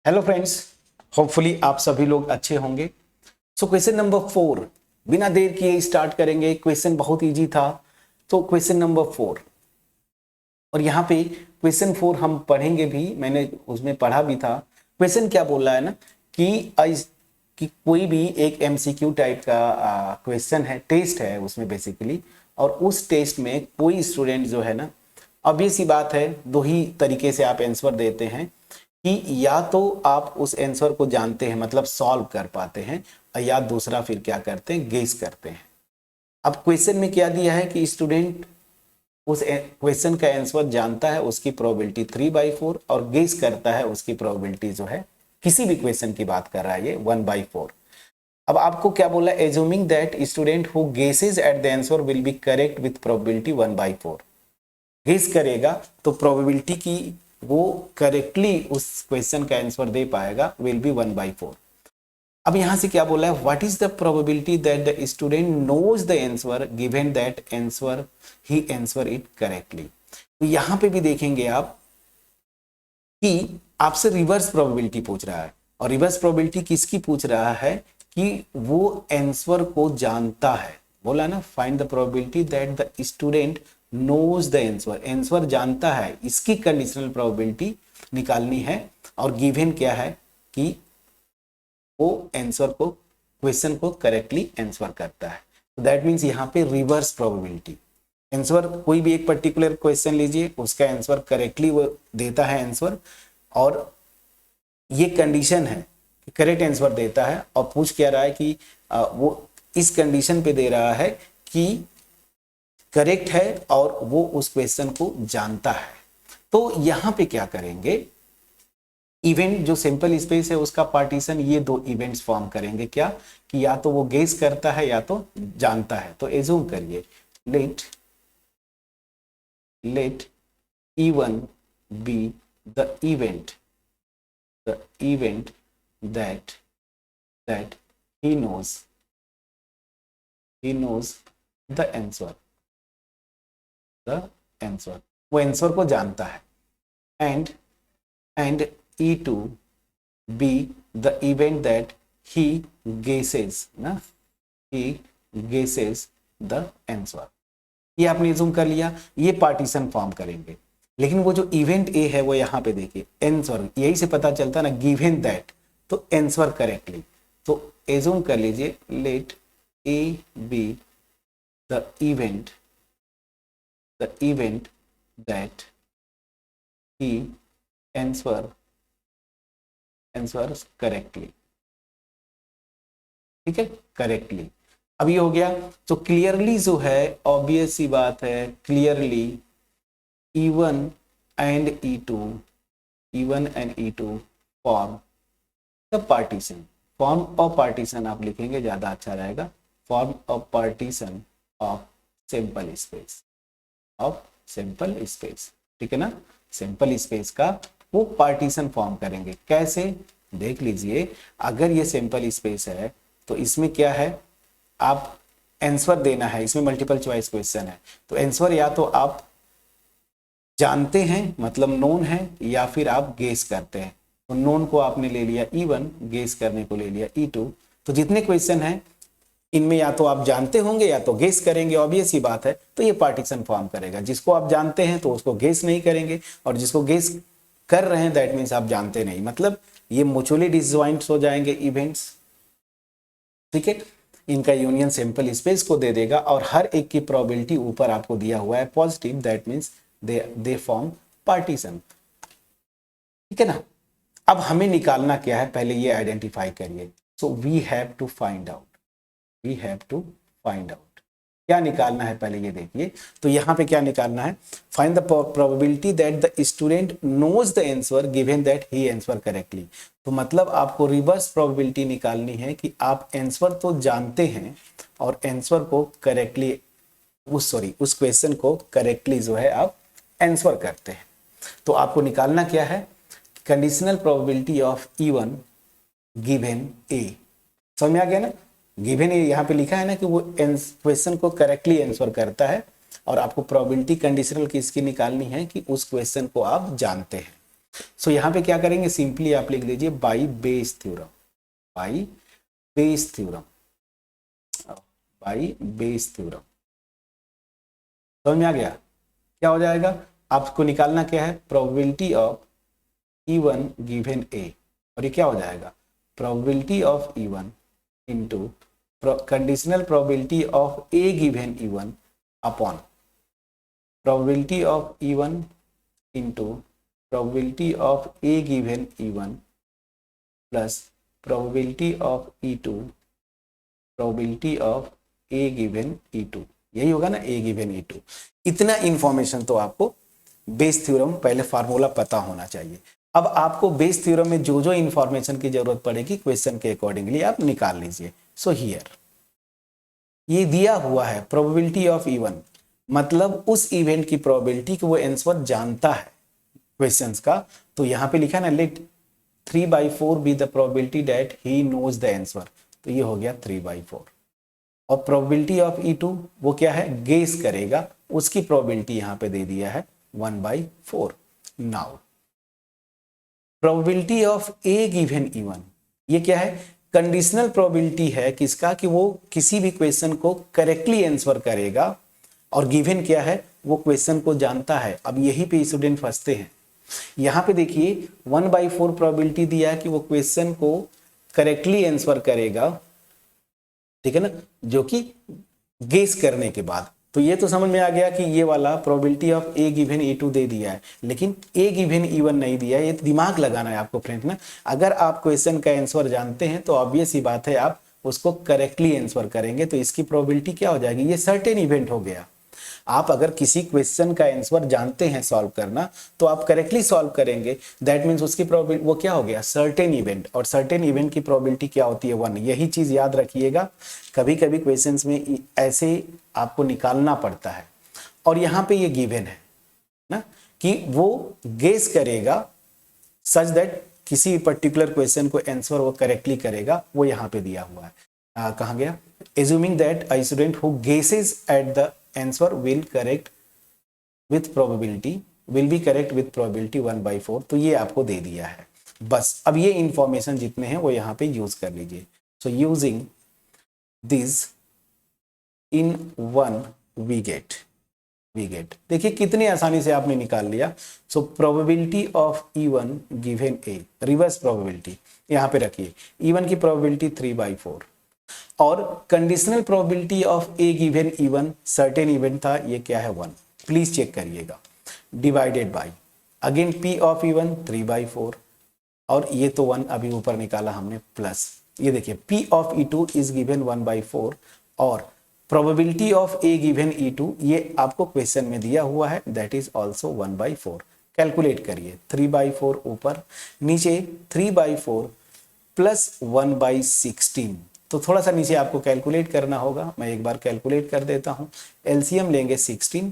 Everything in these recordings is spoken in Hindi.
हेलो फ्रेंड्स, होपफुली आप सभी लोग अच्छे होंगे। सो क्वेश्चन नंबर 4 बिना देर किए स्टार्ट करेंगे। क्वेश्चन बहुत इजी था। तो क्वेश्चन नंबर 4 और यहाँ पे क्वेश्चन 4 हम पढ़ेंगे भी, मैंने उसमें पढ़ा भी था। क्वेश्चन क्या बोल रहा है ना कि कोई भी एक एमसीक्यू टाइप का क्वेश्चन है, टेस्ट है उसमें बेसिकली। और उस टेस्ट में कोई स्टूडेंट जो है ना, ऑब्वियस सी बात है, दो ही तरीके से आप आंसर देते हैं कि या तो आप उस आंसर को जानते हैं मतलब सॉल्व कर पाते हैं, या दूसरा फिर क्या करते हैं, गेस करते हैं। अब क्वेश्चन में क्या दिया है कि स्टूडेंट उस क्वेश्चन का आंसर जानता है, उसकी प्रोबेबिलिटी 3/4 और गेस करता है, उसकी प्रोबेबिलिटी जो है, किसी भी क्वेश्चन की बात कर रहा है ये, 1/4। अब आपको क्या बोला, assuming that student who guesses at the answer will be correct with probability 1/4। Guess करेगा तो प्रोबेबिलिटी की वो करेक्टली उस क्वेश्चन का आंसर दे पाएगा, विल बी 1/4। अब यहां से क्या बोला है, what is the probability that the student knows the answer given that answer he answer it correctly. तो यहां पे भी देखेंगे आप कि आपसे रिवर्स प्रोबेबिलिटी पूछ रहा है, और रिवर्स प्रोबेबिलिटी किसकी पूछ रहा है कि वो आंसर को जानता है। बोला ना, find the probability that the student knows the answer, answer जानता है, इसकी कंडीशनल प्रोबेबिलिटी निकालनी है। और गिवन क्या है कि वो आंसर को, क्वेश्चन को करेक्टली आंसर करता है। तो दैट मीन्स यहाँ पे रिवर्स प्रोबेबिलिटी। आंसर कोई भी एक पर्टिकुलर क्वेश्चन लीजिए, उसका आंसर करेक्टली वो देता है आंसर, और ये कंडीशन है कि करेक्ट आंसर देता है। और पूछ क्या रहा है कि वो इस कंडीशन पे दे रहा है कि करेक्ट है और वो उस क्वेश्चन को जानता है। तो यहां पे क्या करेंगे, इवेंट जो सिंपल स्पेस है उसका पार्टीशन, ये दो इवेंट्स फॉर्म करेंगे। क्या कि या तो वो गेस करता है या तो जानता है। तो एज्यूम करिए, late E1 be the event that he knows the answer वो आंसर को जानता है। and E2 be the event that he guesses the answer। ये आपने एज्यूम कर लिया, ये पार्टीशन फॉर्म करेंगे। लेकिन वो जो इवेंट ए है वो यहाँ पे देखिए, आंसर, यही से पता चलता ना, गिवन दैट, तो आंसर करेक्टली। तो एज्यूम कर लीजिए, let A be the event that he answer correctly. ठीक है, करेक्टली। अब ये हो गया। तो क्लियरली जो है, ऑब्वियस सी बात है, clearly E1 and E2 form the partition. Form of partition आप लिखेंगे ज्यादा अच्छा रहेगा, form of partition of simple space. ठीक है ना, सिंपल स्पेस का वो पार्टीशन फॉर्म करेंगे। कैसे, देख लीजिए। अगर ये सिंपल स्पेस है तो इसमें क्या है, आप आंसर देना है, इसमें मल्टीपल चॉइस क्वेश्चन है। तो आंसर या तो आप जानते हैं मतलब नोन है, या फिर आप गेस करते हैं। तो नोन को आपने ले लिया E1, गेस करने को ले लिया E2। तो जितने क्वेश्चन हैं इनमें या तो आप जानते होंगे या तो गेस करेंगे, ऑब्वियस ही बात है। तो ये पार्टीशन फॉर्म करेगा। जिसको आप जानते हैं तो उसको गेस नहीं करेंगे, और जिसको गेस कर रहे हैं दैट मीन्स आप जानते नहीं, मतलब ये म्यूचुअली डिसजॉइंट हो जाएंगे इवेंट्स। ठीक है, इनका यूनियन सिंपल स्पेस को दे देगा, और हर एक की प्रोबेबिलिटी ऊपर आपको दिया हुआ है positive, that means they form partition. ठीक है ना। अब हमें निकालना क्या है, पहले ये आइडेंटिफाई करिए। So we have to find out क्या निकालना है, पहले ये देखिए। तो यहां पे क्या निकालना है, find the probability that the student knows the answer given that he answer correctly. तो मतलब आपको रिवर्स प्रोबेबिलिटी निकालनी है कि आप आंसर तो जानते हैं और आंसर को करेक्टली, उस क्वेश्चन को करेक्टली जो है आप आंसर करते हैं। तो आपको निकालना क्या है, conditional probability of E1 given A. समझ में आ गया ना, गिवन ए यहाँ पे लिखा है ना कि वो क्वेश्चन को करेक्टली आंसर करता है, और आपको प्रोबेबिलिटी कंडीशनल किसकी निकालनी है कि उस क्वेश्चन को आप जानते हैं। सो यहाँ पे क्या करेंगे, सिंपली आप लिख लीजिए by Bayes theorem, by Bayes theorem, by Bayes theorem. समझ में आ गया? क्या हो जाएगा, आपको निकालना क्या है, probability of E1 given A, और ये क्या हो जाएगा, probability of E1 into conditional probability of A given E1 upon probability of E1 into probability of A given E1 plus probability of E2 probability of A given E2, यही होगा ना, A गिवन E2। इतना इंफॉर्मेशन तो आपको बेस थ्योरम पहले फार्मूला पता होना चाहिए। अब आपको बेस थ्योरम में जो जो इंफॉर्मेशन की जरूरत पड़ेगी क्वेश्चन के अकॉर्डिंगली आप निकाल लीजिए। सो हियर ये दिया हुआ है प्रोबेबिलिटी ऑफ E1, मतलब उस इवेंट की प्रोबेबिलिटी कि वो आंसर जानता है क्वेश्चंस का, तो यहाँ पे लिखा ना, let 3/4 be the probability that he knows the answer, तो ये हो गया 3/4। और प्रोबेबिलिटी ऑफ E2 वो क्या है, गेस करेगा, उसकी प्रोबेबिलिटी यहाँ पे दे दिया है 1/4। Now probability of A given E1, ये क्या है, कंडीशनल प्रोबेबिलिटी है किसका, कि वो किसी भी क्वेश्चन को करेक्टली आंसर करेगा, और गिवन क्या है, वो क्वेश्चन को जानता है। अब यही पे स्टूडेंट फंसते हैं। यहाँ पे देखिए 1/4 प्रोबेबिलिटी दिया है कि वो क्वेश्चन को करेक्टली आंसर करेगा, ठीक है ना, जो कि गेस करने के बाद। तो ये तो समझ में आ गया कि ये वाला probability of A given E2 दे दिया है, लेकिन A गिवन E1 नहीं दिया है। ये दिमाग लगाना है आपको फ्रेंड ना। अगर आप क्वेश्चन का आंसर जानते हैं तो ऑब्वियस ही बात है आप उसको करेक्टली आंसर करेंगे, तो इसकी प्रोबेबिलिटी क्या हो जाएगी, ये सर्टेन इवेंट हो गया। आप अगर किसी क्वेश्चन का आंसर जानते हैं सॉल्व करना, तो आप करेक्टली सॉल्व करेंगे, दैट मींस उसकी प्रोबेबिलिटी वो क्या हो गया, सर्टेन इवेंट। और सर्टेन इवेंट की प्रोबेबिलिटी क्या होती है, 1। यही चीज याद रखिएगा, कभी कभी क्वेश्चंस में ऐसे आपको निकालना पड़ता है। और यहाँ पे ये गिवन है ना कि वो गेस करेगा सच दैट किसी पर्टिकुलर क्वेश्चन को आंसर वो करेक्टली करेगा, वो यहाँ पे दिया हुआ है। कहाँ गया, assuming that a student who guesses at the answer will be correct with probability 1/4, तो ये आपको दे दिया है। बस अब ये इंफॉर्मेशन जितने हैं वो यहाँ पे यूज कर लीजिए। So using this in 1 we get देखिए कितनी आसानी से आपने निकाल लिया। So probability of E1 given A, reverse probability यहाँ पे रखिए, E1 की प्रोबेबिलिटी 3/4 और conditional probability of A given E1 certain event था, ये क्या है 1, प्लीज चेक करिएगा, divided by again P of E1 3/4 और ये तो 1 अभी ऊपर निकाला हमने, प्लस ये देखिए P of E2 is given 1/4 और probability of A given E2 ये आपको क्वेश्चन में दिया हुआ है, दैट इज आल्सो 1/4। कैलकुलेट करिए, 3/4 ऊपर, नीचे 3/4 प्लस 1/16, तो थोड़ा सा नीचे आपको कैलकुलेट करना होगा। मैं एक बार कैलकुलेट कर देता हूं, एलसीएम लेंगे 16,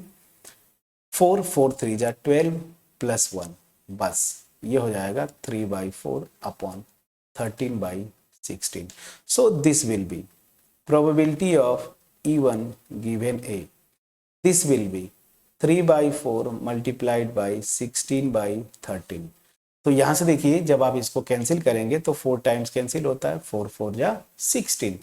4 4 3 जा 12 प्लस 1, बस ये हो जाएगा 3/4 upon 13/16। So this will be probability of E1 given A, this will be 3/4 multiplied by 16/13। तो यहां से देखिए जब आप इसको कैंसिल करेंगे तो 4 टाइम्स कैंसिल होता है, 4 4 जा 16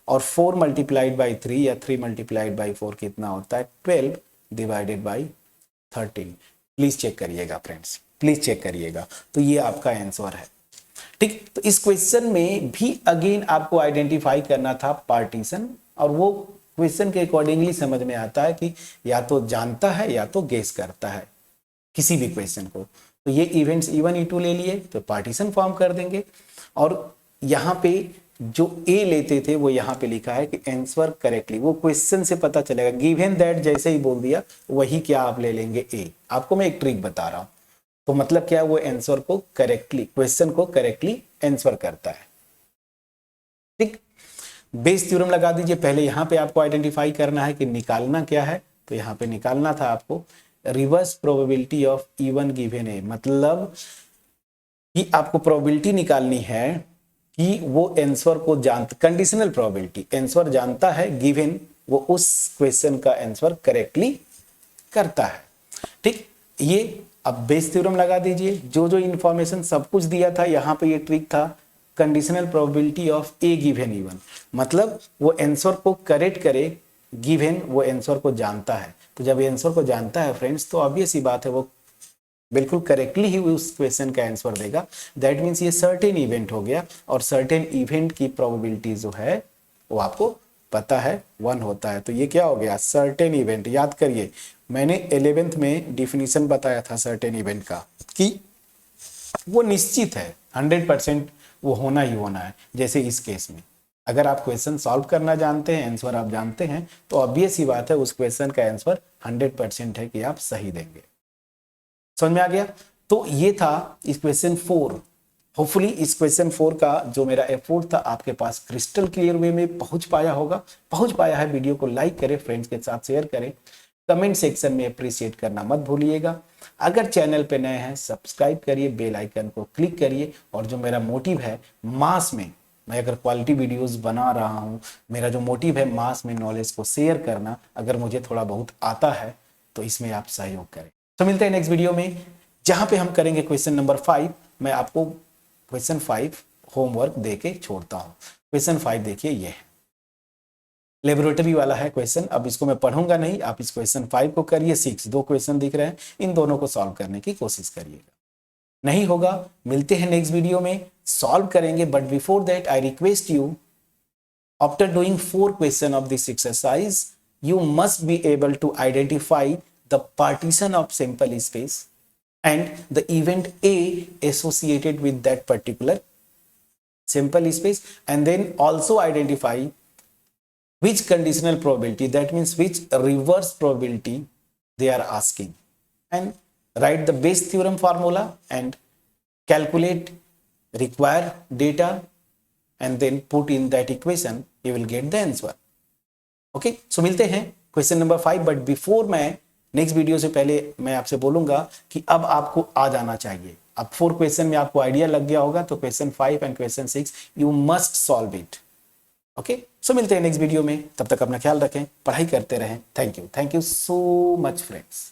और 4 मल्टीप्लाइड बाई 3 या 3 मल्टीप्लाइड बाई 4 कितना होता है, 12 डिवाइडेड बाई 13। प्लीज चेक करिएगा फ्रेंड्स, प्लीज चेक करिएगा। तो ये आपका आंसर है, ठीक। तो इस क्वेश्चन में भी अगेन आपको आइडेंटिफाई करना था पार्टीशन, और वो क्वेश्चन के अकॉर्डिंगली समझ में आता है कि या तो जानता है या तो गेस करता है किसी भी क्वेश्चन को। तो ये इवेंट्स E1 E2 ले लिए तो पार्टीशन फॉर्म कर देंगे, और यहाँ पे जो A लेते थे वो यहाँ पे लिखा है कि आंसर करेक्टली, वो क्वेश्चन से पता चलेगा, गिवन दैट जैसे ही बोल दिया वही क्या आप ले लेंगे A। आपको मैं एक ट्रिक बता रहा हूँ, तो मतलब क्या, वो आंसर को करेक्टली, क्वेश्चन को करेक्टली आंसर करता है, ठीक। बेस थ्योरम लगा दीजिए। पहले यहाँ पे आपको आइडेंटिफाई करना है कि निकालना क्या है, तो यहाँ पे निकालना था आपको reverse probability of E1 given A, मतलब कि आपको प्रोबेबिलिटी निकालनी है कि वो आंसर को जानता, कंडीशनल प्रोबेबिलिटी, आंसर जानता है गिवन वो उस क्वेश्चन का आंसर करेक्टली करता है, ठीक। ये अब बेस थ्योरम लगा दीजिए, जो जो इंफॉर्मेशन सब कुछ दिया था, यहाँ पे ये ट्रिक था conditional probability of A given even, मतलब वो आंसर को करेक्ट करे गिवन वो आंसर को जानता है। तो जब आंसर को जानता है फ्रेंड्स, तो ऑब्वियस सी बात है वो बिल्कुल करेक्टली ही उस क्वेश्चन का आंसर देगा। दैट मीन्स ये सर्टेन इवेंट हो गया, और सर्टेन इवेंट की प्रोबेबिलिटी जो है वो आपको पता है 1 होता है। तो ये क्या हो गया, सर्टेन इवेंट। याद करिए मैंने 11th में डिफिनीशन बताया था सर्टेन इवेंट का कि वो निश्चित है 100% वो होना ही होना है। जैसे इस केस में अगर आप क्वेश्चन सॉल्व करना जानते हैं, आंसर आप जानते हैं, तो ऑब्वियस ही बात है उस क्वेश्चन का आंसर 100% है कि आप सही देंगे। समझ में आ गया। तो ये था इस क्वेश्चन 4। होपफुली इस क्वेश्चन 4 का जो मेरा एफर्ट था आपके पास क्रिस्टल क्लियर वे में पहुंच पाया होगा। पहुंच पाया है, वीडियो को लाइक करें, फ्रेंड्स के साथ शेयर करें, कमेंट सेक्शन में अप्रिशिएट करना मत भूलिएगा। अगर चैनल पे नए हैं सब्सक्राइब करिए, बेल आइकन को क्लिक करिए। और जो मेरा मोटिव है मास में, मैं अगर क्वालिटी वीडियोस बना रहा हूँ, मेरा जो मोटिव है मास में नॉलेज को शेयर करना, अगर मुझे थोड़ा बहुत आता है तो इसमें आप सहयोग करें। तो मिलते हैं नेक्स्ट वीडियो में, जहां पे हम करेंगे क्वेश्चन नंबर 5। मैं आपको क्वेश्चन 5 होमवर्क दे के छोड़ता हूं। क्वेश्चन 5 देखिए, ये है लेबोरेटरी वाला है क्वेश्चन। अब इसको मैं पढ़ूंगा नहीं, आप इस क्वेश्चन 5 को करिए। 6 2 क्वेश्चन दिख रहे हैं, इन दोनों को सॉल्व करने की कोशिश करिएगा। नहीं होगा, मिलते हैं नेक्स्ट वीडियो में, सॉल्व करेंगे। But before that I request you, after doing 4 question of this exercise, you must be able to identify the partition of sample space and the event A associated with that particular sample space, and then also identify which conditional probability, that means which reverse probability they are asking, and write the Bayes theorem formula and calculate required data and then put in that equation, you will get the answer. Okay so मिलते हैं क्वेश्चन नंबर 5। बट बिफोर मैं नेक्स्ट वीडियो से पहले मैं आपसे बोलूंगा कि अब आपको आ जाना चाहिए। अब 4 क्वेश्चन में आपको आइडिया लग गया होगा, तो question 5 and question 6 you must solve it. Okay so मिलते हैं नेक्स्ट वीडियो में, तब तक अपना ख्याल रखें, पढ़ाई करते रहें। Thank you so much friends.